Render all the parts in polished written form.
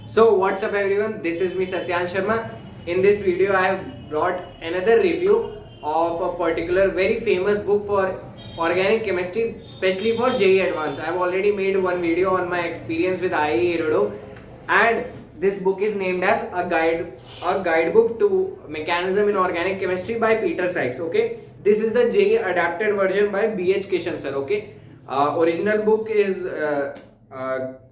So what's up everyone, this is me Satyan Sharma. In this video I have brought another review of a particular very famous book for organic chemistry, especially for JEE Advanced. I have already made one video on my experience with IE Erodo, and this book is named as a guidebook to mechanism in organic chemistry by Peter Sykes. Okay, this is the JEE adapted version by BH Kishan sir. Okay, original book is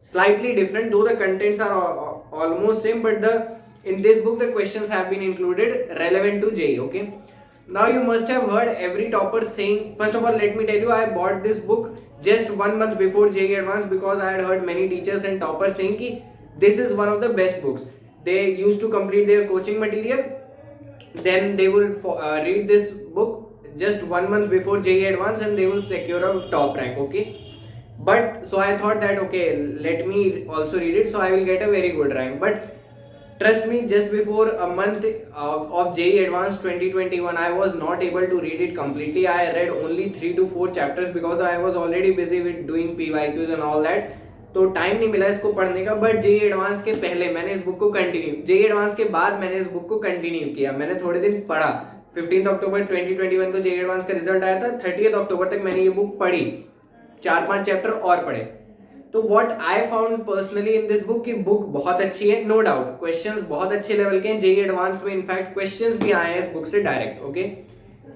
slightly different, though the contents are almost same, but in this book the questions have been included relevant to JEE. Okay, now you must have heard every topper saying, first of all let me tell you, I bought this book just 1 month before JEE Advanced because I had heard many teachers and toppers saying ki this is one of the best books. They used to complete their coaching material, then they will read this book just 1 month before JEE Advanced and they will secure a top rank. Okay, but so I thought that okay, let me also read it so I will get a very good rank. But trust me, just before a month of JEE Advanced 2021 I was not able to read it completely. I read only 3 to 4 chapters because I was already busy with doing PYQs and all that, तो time नहीं मिला इसको पढ़ने का. But JEE advance के पहले मैंने इस बुक को कंटिन्यू, JEE एडवांस के बाद मैंने इस बुक को कंटिन्यू किया. मैंने थोड़े दिन पढ़ा. 15 अक्टूबर 2021 को JEE एडवांस का रिजल्ट आया था. 30 अक्टूबर तक मैंने ये बुक पढ़ी, 4-5 चैप्टर और पढ़े. तो what I found personally in this book की बुक बहुत अच्छी है, नो डाउट. क्वेश्चंस बहुत अच्छे लेवल के हैं. JEE एडवांस में इनफैक्ट क्वेश्चंस भी आए हैं इस बुक से डायरेक्ट. ओके,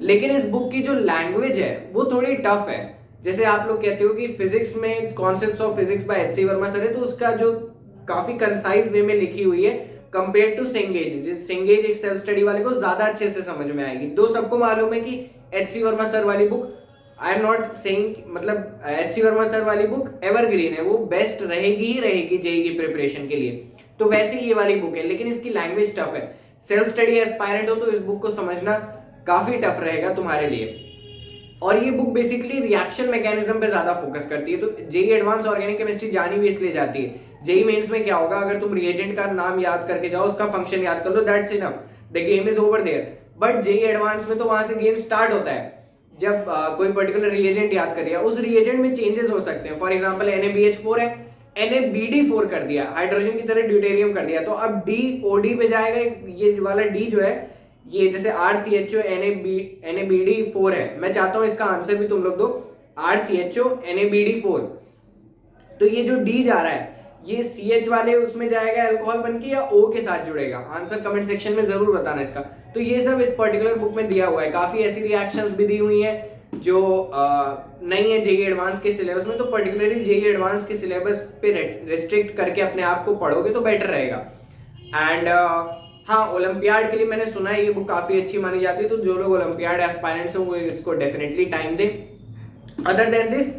लेकिन इस बुक की जो लैंग्वेज है वो थोड़ी टफ है. जैसे आप लोग कहते हो कि फिजिक्स में concepts of physics bye HC Verma sir है, तो उसका जो काफी कंसाइज वे में लिखी हुई है कंपेयर टू सेंगेज. सेंगेज एक सेल्फ स्टडी वाले को ज्यादा अच्छे से समझ में आएगी. तो सबको मालूम है कि HC वर्मा सर वाली book, I am not saying, मतलब HC वर्मा सर वाली बुक एवरग्रीन है, वो बेस्ट रहेगी ही रहेगी JEE की प्रिपरेशन के लिए. तो वैसे ही ये वाली बुक है, लेकिन इसकी लैंग्वेज टफ है. सेल्फ स्टडी एस्पायरेंट हो तो इस बुक को समझना काफी टफ रहेगा तुम्हारे लिए. और ये बुक बेसिकली रिएक्शन मैकेनिज्म पे ज्यादा फोकस करती है. तो JEE एडवांस ऑर्गेनिक केमिस्ट्री जानी भी इसलिए जाती है. JEE मेंस में क्या होगा, अगर तुम रिएजेंट का नाम याद करके जाओ, उसका फंक्शन याद कर लो, that's enough, the game is over there. But JEE advance में तो वहां से गेम स्टार्ट होता है जब कोई पर्टिकुलर रिएजेंट याद कर लिया. उस रिएजेंट में चेंजेस हो सकते हैं. फॉर एग्जाम्पल NaBH4 है, NaBD4 कर दिया, हाइड्रोजन की तरह ड्यूटेरियम कर दिया, तो अब DOD पे जाएगा. ये वाला D जो है, ये जैसे RCHO NaBD4 है, मैं चाहता हूं इसका आंसर भी तुम लोग दो. RCHO NaBD4, तो ये जो D जा रहा है ये CH वाले उसमें जाएगा अल्कोहल बन के या O के साथ जुड़ेगा. आंसर कमेंट सेक्शन में जरूर बताना इसका. तो ये सब इस पर्टिकुलर बुक में दिया हुआ है. काफी ऐसी रिएक्शंस भी दी हुई हैं जो नहीं है JEE एडवांस के सिलेबस में. तो पर्टिकुलरली JEE एडवांस के सिलेबस पे रेस्ट्रिक्ट करके अपने आप को पढ़ोगे तो बेटर रहेगा. एंड हाँ, ओलंपियाड के लिए मैंने सुना है ये बुक काफी अच्छी मानी जाती है, तो जो लोग ओलंपियाड एस्पायरेंट्स हैं वो इसको डेफिनेटली टाइम दें. अदर देन दिस,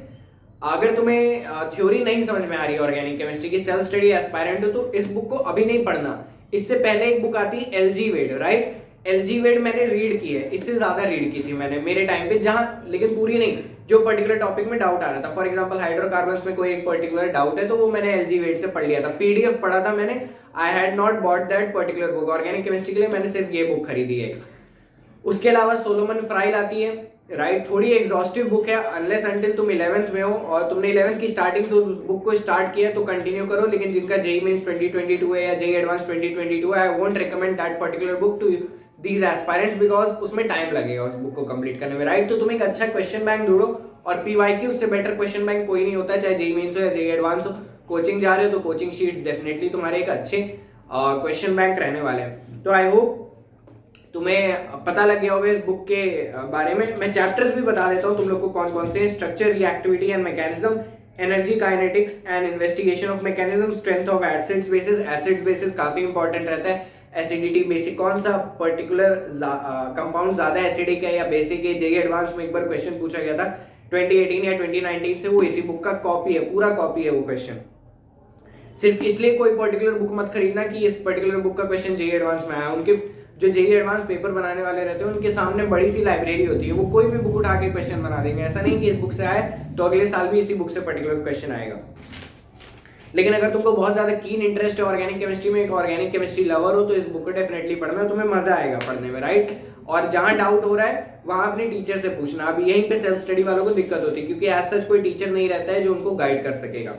अगर तुम्हें थ्योरी नहीं समझ में आ रही ऑर्गेनिक केमिस्ट्री की, सेल्फ स्टडी एस्पायरेंट हो, तो इस बुक को अभी नहीं पढ़ना. इससे पहले एक बुक आती है LG वेड, राइट. LG वेड मैंने रीड की है, इससे ज्यादा रीड की थी मैंने मेरे टाइम पे, जहां लेकिन पूरी नहीं, जो पर्टिकुलर टॉपिक में डाउट आ रहा था. फॉर एग्जांपल हाइड्रोकार्बन्स में कोई एक पर्टिकुलर डाउट है तो वो मैंने LG वेड से पढ़ लिया था. PDF पढ़ा था मैंने. I had not bought that particular book. Organic chemistry के लिए मैंने सिर्फ ये बुक खरीदी है. उसके अलावा सोलोमन फ्राइल आती है, राइट. थोड़ी एग्जॉस्टिव बुक है, अनलेस अंटिल तुम 11th में हो और तुमने 11th की स्टार्टिंग से उस बुक को स्टार्ट किया तो कंटिन्यू करो. लेकिन जिनका JEE मेंस 2022 है या JEE advance 2022, I won't recommend that particular book to these aspirants because उसमें टाइम लगेगा उस बुक को कंप्लीट करने में, राइट. तो तुम एक अच्छा क्वेश्चन बैंक ढूंढो, और PYQ से बेटर क्वेश्चन बैंक कोई नहीं होता है, चाहे JEE मेंस हो या JEE एडवांस हो. कोचिंग जा रहे हो तो कोचिंग शीट्स डेफिनेटली तुम्हारे एक अच्छे क्वेश्चन बैंक रहने वाले हैं. तो आई होप तुम्हें पता लग गया होगा इस बुक के बारे में. मैं चैप्टर्स भी बता देता हूँ तुम लोग को कौन कौन से. Structure, reactivity and mechanism, energy kinetics and investigation of mechanism, strength of acids bases. Acids bases काफी इंपॉर्टेंट रहता है. एसिडिटी बेसिक, कौन सा पर्टिकुलर कंपाउंड ज्यादा एसिडिक है या बेसिक है. JEE एडवांस में एक बार क्वेश्चन पूछा गया था 2018 या 2019 से, वो इसी बुक का कॉपी है, पूरा कॉपी है वो क्वेश्चन. सिर्फ इसलिए कोई पर्टिकुलर बुक मत खरीदना कि इस पर्टिकुलर बुक का क्वेश्चन JEE एडवांस में आया. उनके जो JEE एडवांस पेपर बनाने वाले रहते हैं उनके सामने बड़ी सी लाइब्रेरी होती है, वो कोई भी बुक उठा के क्वेश्चन बना देंगे. ऐसा नहीं कि इस बुक से आए तो अगले साल भी इसी बुक से पर्टिकुलर क्वेश्चन आएगा. लेकिन अगर तुमको बहुत ज्यादा कीन इंटरेस्ट है ऑर्गेनिक केमिस्ट्री में, एक ऑर्गेनिक केमिस्ट्री लवर हो, तो इस बुक को डेफिनेटली पढ़ना, तुम्हें मजा आएगा पढ़ने में, राइट. और जहां डाउट हो रहा है वहां अपने टीचर से पूछना. अब यहीं पे सेल्फ स्टडी वालों को दिक्कत होती है क्योंकि एज सच कोई टीचर नहीं रहता है जो उनको गाइड कर सकेगा.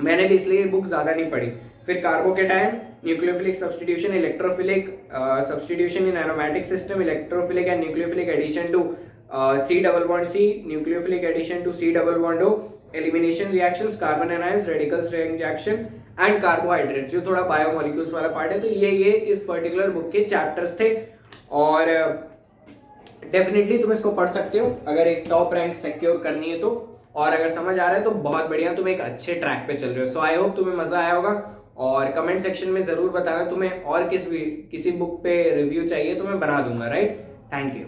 मैंने भी इसलिए बुक ज्यादा नहीं पढ़ी. फिर carbocation, nucleophilic substitution, electrophilic substitution in aromatic system, electrophilic and nucleophilic addition to C double bond C, nucleophilic addition to C double bond O, elimination reactions, carbon anions, radicals reaction and carbohydrates, जो थोड़ा biomolecules वाला part है। तो ये इस particular book के chapters थे और डेफिनेटली तुम इसको पढ़ सकते हो अगर एक टॉप रैंक सिक्योर करनी है तो, और अगर समझ आ रहा है तो बहुत बढ़िया, तुम एक अच्छे ट्रैक पे चल रहे हो। सो आई होप तुम्हें मजा आया होगा और कमेंट सेक्शन में जरूर बताना तुम्हें और किसी बुक पे रिव्यू चाहिए तो मैं बना दूंगा, राइट। Thank you.